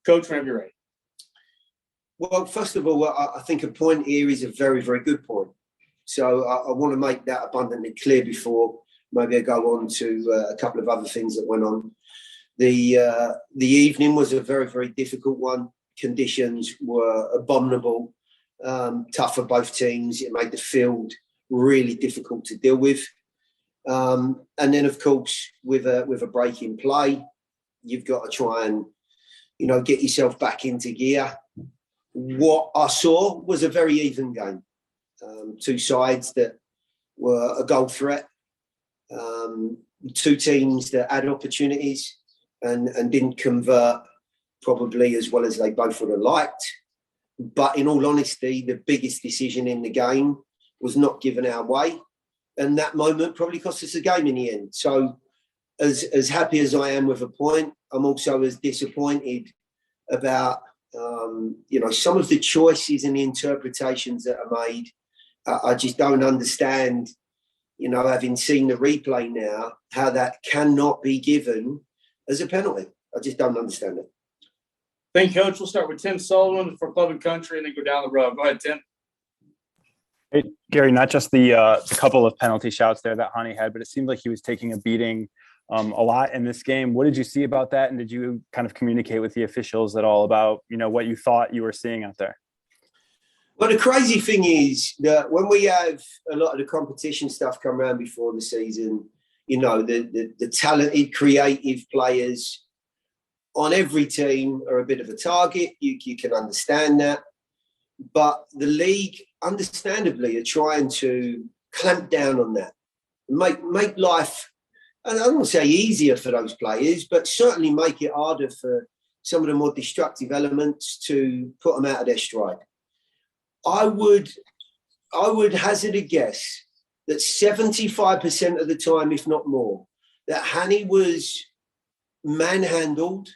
Coach, whenever you're ready. Well, first of all, I think a point here is a very, very good point. So I want to make that abundantly clear before maybe I go on to a couple of other things that went on. The evening was a very, very difficult one. Conditions were abominable, tough for both teams. It made the field really difficult to deal with. And then, of course, with a break in play, you've got to try and, get yourself back into gear. What I saw was a very even game. Two sides that were a goal threat. Two teams that had opportunities and didn't convert probably as well as they both would have liked. But in all honesty, the biggest decision in the game was not given our way. And that moment probably cost us the game in the end. So as happy as I am with a point, I'm also as disappointed about, some of the choices and the interpretations that are made. I just don't understand, having seen the replay now, how that cannot be given as a penalty. I just don't understand it. Thank you, Coach. We'll start with Tim Sullivan for Club and Country and then go down the road. Go ahead, Tim. Hey, Gary, not just the couple of penalty shouts there that Hani had, but it seemed like he was taking a beating a lot in this game. What did you see about that? And did you kind of communicate with the officials at all about, what you thought you wwere seeing out there? Well, the crazy thing is that when we have a lot of the competition stuff come around before the season, the talented, creative players on every team are a bit of a target. You can understand that. But the league, understandably, are trying to clamp down on that. Make life, and I don't want to say easier for those players, but certainly make it harder for some of the more destructive elements to put them out of their stride. I would hazard a guess that 75% of the time, if not more, that Hani was manhandled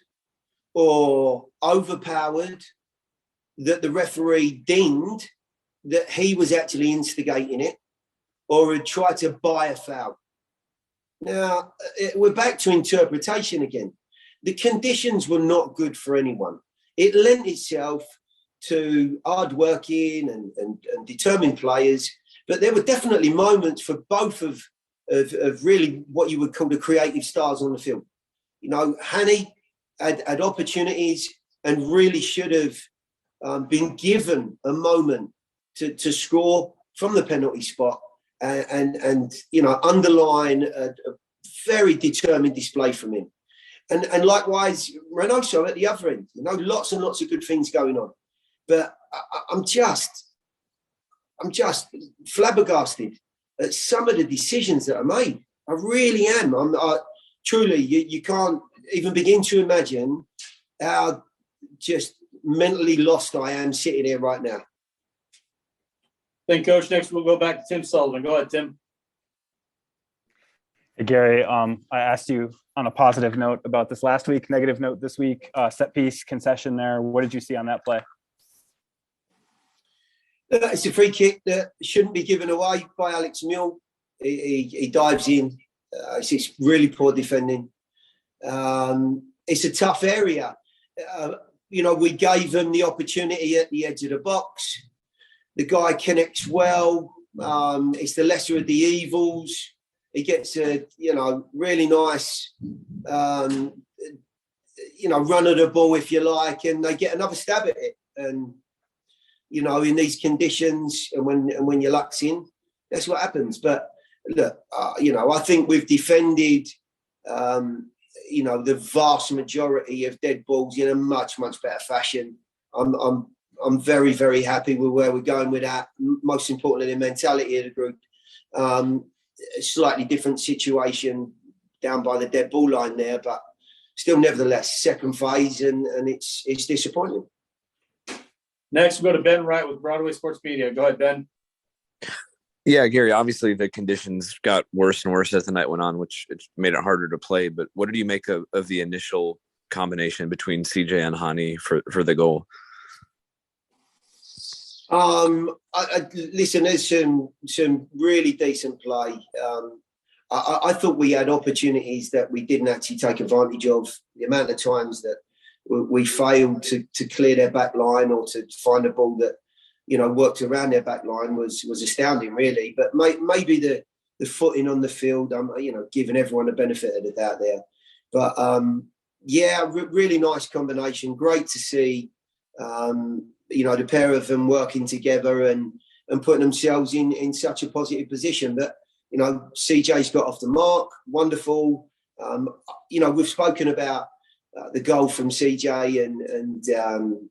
or overpowered, that the referee deemed that he was actually instigating it or had tried to buy a foul. Now, we're back to interpretation again. The conditions were not good for anyone. It lent itself to hard-working and determined players, but there were definitely moments for both of really what you would call the creative stars on the field. Hani had opportunities and really should have been given a moment to score from the penalty spot and underline a very determined display from him. And likewise, Reynoso at the other end, lots and lots of good things going on. But I'm just flabbergasted at some of the decisions that are made. I really am. Truly, you can't even begin to imagine how just mentally lost I am sitting here right now. Thank you, Coach. Next, we'll go back to Tim Sullivan. Go ahead, Tim. Hey, Gary, I asked you on a positive note about this last week, negative note this week, set piece concession there. What did you see on that play? It's a free kick that shouldn't be given away by Alex Mule. He dives in. It's just really poor defending. It's a tough area. We gave them the opportunity at the edge of the box. The guy connects well. It's the lesser of the evils. He gets a, really nice, run of the ball, if you like, and they get another stab at it. And, in these conditions and when your luck's in, that's what happens. But look, I think we've defended, the vast majority of dead balls in a much, much better fashion. I'm very, very happy with where we're going with that. Most importantly, the mentality of the group. A slightly different situation down by the dead ball line there, but still, nevertheless, second phase, and it's disappointing. Next, we'll go to Ben Wright with Broadway Sports Media. Go ahead, Ben. Yeah, Gary, obviously the conditions got worse and worse as the night went on, which it made it harder to play. But what did you make of the initial combination between CJ and Hani for the goal? Listen, there's some really decent play. I thought we had opportunities that we didn't actually take advantage of. The amount of times that we failed to clear their back line or to find a ball that, worked around their back line was astounding, really. But maybe the footing on the field, giving everyone the benefit of the doubt there. But, really nice combination. Great to see, the pair of them working together and putting themselves in such a positive position. But, CJ's got off the mark. Wonderful. We've spoken about the goal from CJ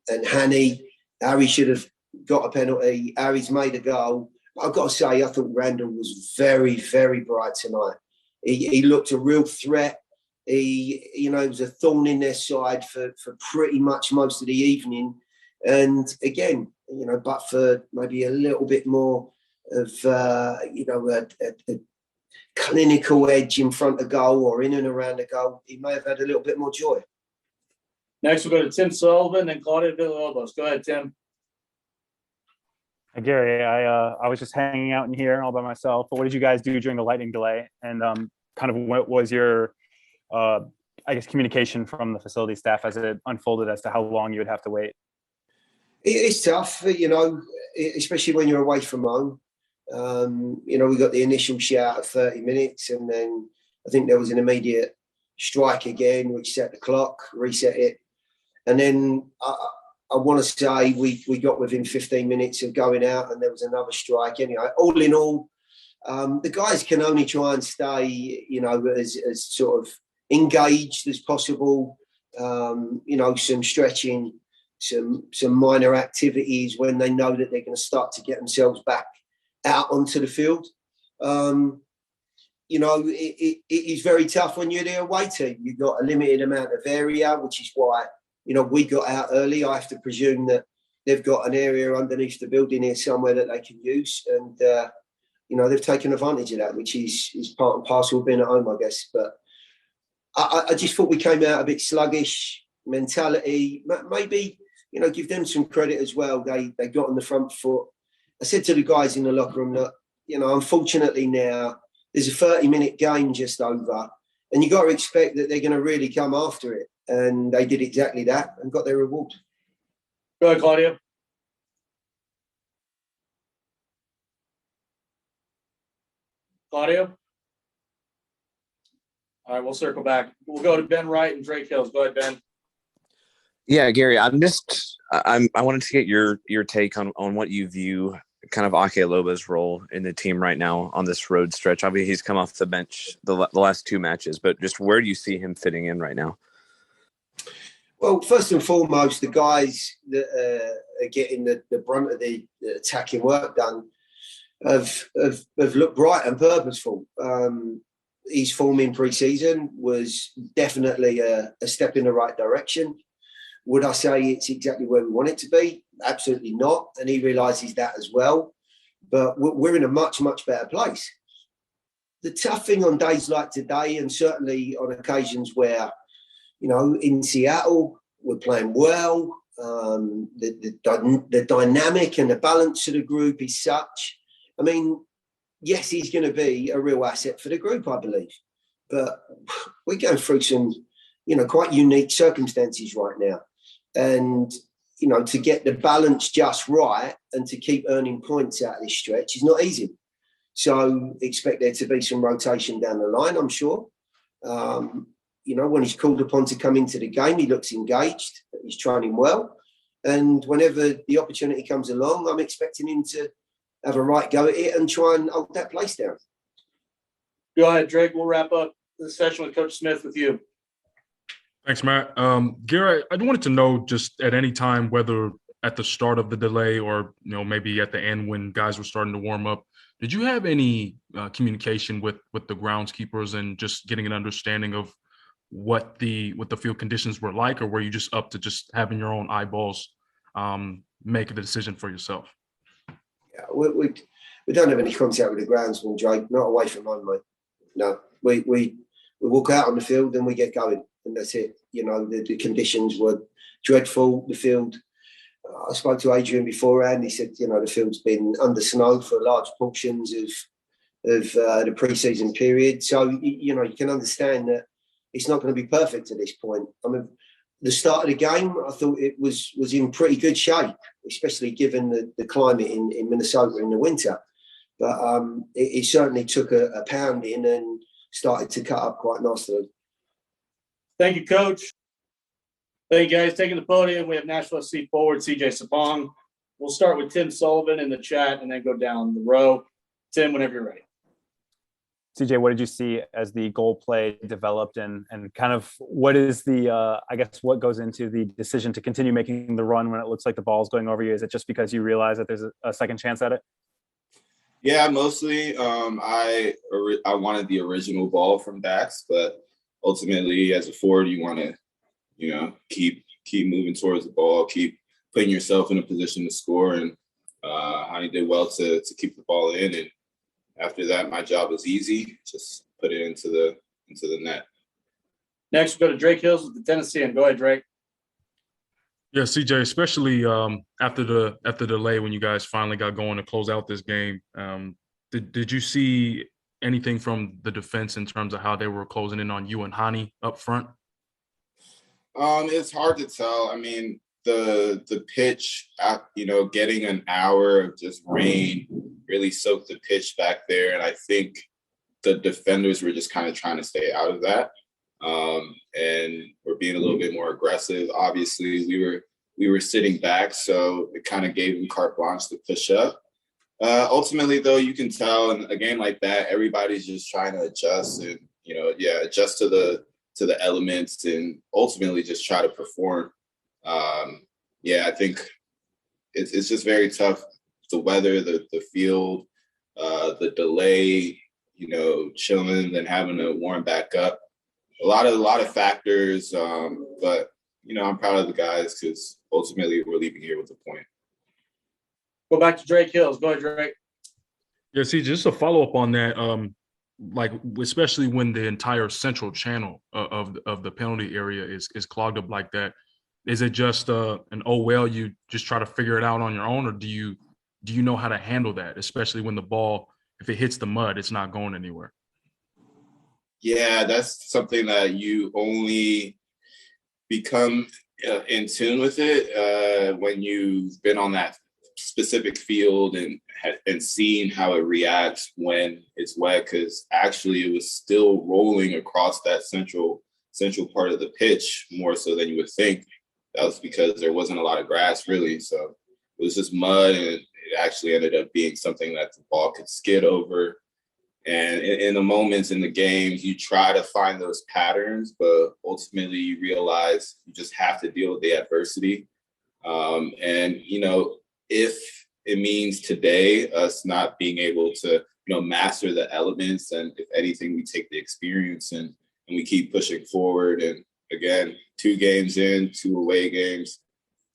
and Hanny. Harry should have got a penalty. Harry's made a goal. I've got to say, I thought Randall was very, very bright tonight. He looked a real threat. He was a thorn in their side for pretty much most of the evening. And again, but for maybe a little bit more of, a clinical edge in front of goal or in and around the goal, he may have had a little bit more joy. Next, we'll go to Tim Sullivan and Claudia Villalobos. Go ahead, Tim. Hi, Gary, I was just hanging out in here all by myself. But what did you guys do during the lightning delay? And kind of what was your, communication from the facility staff as it unfolded as to how long you would have to wait? It's tough, especially when you're away from home. We got the initial shout of 30 minutes, and then I think there was an immediate strike again, which set the clock, reset it. And then I want to say we got within 15 minutes of going out, and there was another strike. Anyway, all in all, the guys can only try and stay, as sort of engaged as possible. Some stretching, some minor activities when they know that they're going to start to get themselves back out onto the field. It is very tough when you're the away team. You've got a limited amount of area, which is why, we got out early. I have to presume that they've got an area underneath the building here somewhere that they can use. And, they've taken advantage of that, which is part and parcel of being at home, I guess. But I just thought we came out a bit sluggish mentality. Maybe, give them some credit as well. They got on the front foot. I said to the guys in the locker room that, unfortunately now there's a 30-minute game just over, and you got to expect that they're going to really come after it. And they did exactly that and got their reward. Go ahead, Claudia. Claudia? All right, we'll circle back. We'll go to Ben Wright and Drake Hills. Go ahead, Ben. Yeah, Gary, I wanted to get your take on what you view kind of Ake Loba's role in the team right now on this road stretch. Obviously, he's come off the bench the last two matches, but just where do you see him fitting in right now? Well, first and foremost, the guys that are getting the brunt of the attacking work done have looked bright and purposeful. His form in pre-season was definitely a step in the right direction. Would I say it's exactly where we want it to be? Absolutely not. And he realises that as well. But we're in a much, much better place. The tough thing on days like today, and certainly on occasions where, in Seattle, we're playing well. The dynamic and the balance of the group is such. I mean, yes, he's going to be a real asset for the group, I believe. But we're going through some, quite unique circumstances right now. And, to get the balance just right and to keep earning points out of this stretch is not easy. So expect there to be some rotation down the line, I'm sure. When he's called upon to come into the game, he looks engaged. He's training well. And whenever the opportunity comes along, I'm expecting him to have a right go at it and try and hold that place down. Go ahead, Drake. We'll wrap up the session with Coach Smith with you. Thanks, Matt. Gary, I wanted to know just at any time, whether at the start of the delay or, maybe at the end when guys were starting to warm up, did you have any communication with the groundskeepers and just getting an understanding of what the field conditions were like, or were you just up to just having your own eyeballs make the decision for yourself? Yeah, we don't have any contact with the groundsman, Drake. Not away from home, mate. No, we walk out on the field and we get going, and that's it. The conditions were dreadful. The field. I spoke to Adrian beforehand. He said, the field's been under snow for large portions of the pre-season period. So you can understand that it's not going to be perfect at this point. I mean, the start of the game, I thought it was in pretty good shape, especially given the climate in Minnesota in the winter. But it certainly took a pounding and started to cut up quite nicely. Thank you, Coach. Thank you, guys. Taking the podium, we have Nashville SC forward CJ Sapong. We'll start with Tim Sullivan in the chat and then go down the row. Tim, whenever you're ready. CJ, what did you see as the goal play developed, and kind of what is the, I guess, what goes into the decision to continue making the run when it looks like the ball's going over you? Is it just because you realize that there's a second chance at it? Yeah, mostly. I wanted the original ball from Dax, but ultimately, as a forward, you want to, keep moving towards the ball, keep putting yourself in a position to score. And Hani did well to keep the ball in. And after that, my job was easy. Just put it into the net. Next, we'll go to Drake Hills with the Tennessean. Go ahead, Drake. Yeah, CJ, especially after the delay when you guys finally got going to close out this game, did you see anything from the defense in terms of how they were closing in on you and Hani up front? It's hard to tell. I mean, the pitch, getting an hour of just rain really soaked the pitch back there, and I think the defenders were just kind of trying to stay out of that. And we're being a little bit more aggressive. Obviously, we were sitting back, so it kind of gave them carte blanche to push up. Ultimately, though, you can tell in a game like that, everybody's just trying to adjust and adjust to the elements and ultimately just try to perform. I think it's just very tough. The weather, the field, the delay, chilling, then having to warm back up. A lot of factors, but I'm proud of the guys because ultimately we're leaving here with a point. Go back to Drake Hills. Go ahead, Drake. Yeah, see, just a follow up on that, especially when the entire central channel of the penalty area is clogged up like that. Is it just you just try to figure it out on your own, or do you know how to handle that, especially when the ball, if it hits the mud, it's not going anywhere? Yeah, that's something that you only become in tune with it when you've been on that specific field and seen how it reacts when it's wet. Because actually, it was still rolling across that central part of the pitch more so than you would think. That was because there wasn't a lot of grass, really. So it was just mud, and it actually ended up being something that the ball could skid over. And in the moments in the games, you try to find those patterns, but ultimately you realize you just have to deal with the adversity. If it means today us not being able to, master the elements, and if anything, we take the experience and we keep pushing forward. And again, 2 games in, 2 away games,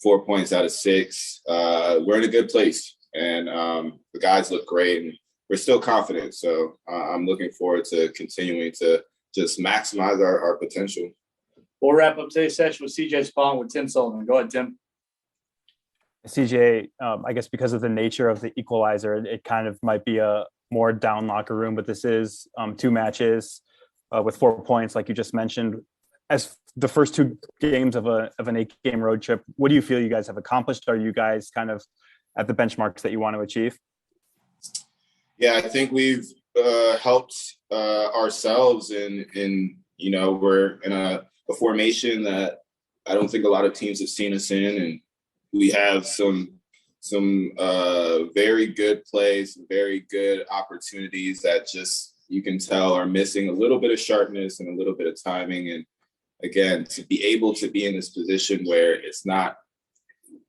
4 points out of 6. We're in a good place, and the guys look great, and we're still confident. So I'm looking forward to continuing to just maximize our potential. We'll wrap up today's session with CJ Sapong with Tim Sullivan. Go ahead, Tim. CJ, I guess because of the nature of the equalizer, it kind of might be a more down locker room, but this is 2 matches with 4 points, like you just mentioned. As the first 2 games of an 8-game road trip, what do you feel you guys have accomplished? Are you guys kind of at the benchmarks that you want to achieve? Yeah, I think we've helped ourselves in we're in a formation that I don't think a lot of teams have seen us in, and we have some very good plays, very good opportunities that just you can tell are missing a little bit of sharpness and a little bit of timing. And again, to be able to be in this position where it's not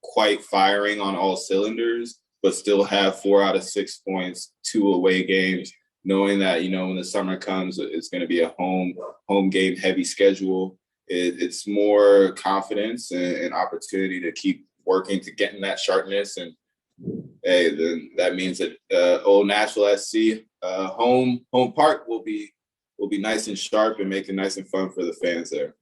quite firing on all cylinders, but still have 4 out of 6 points, 2 away games, knowing that, when the summer comes, it's going to be a home game heavy schedule. It's more confidence and opportunity to keep working to get in that sharpness. And hey, then that means that old Nashville SC home park will be nice and sharp and make it nice and fun for the fans there.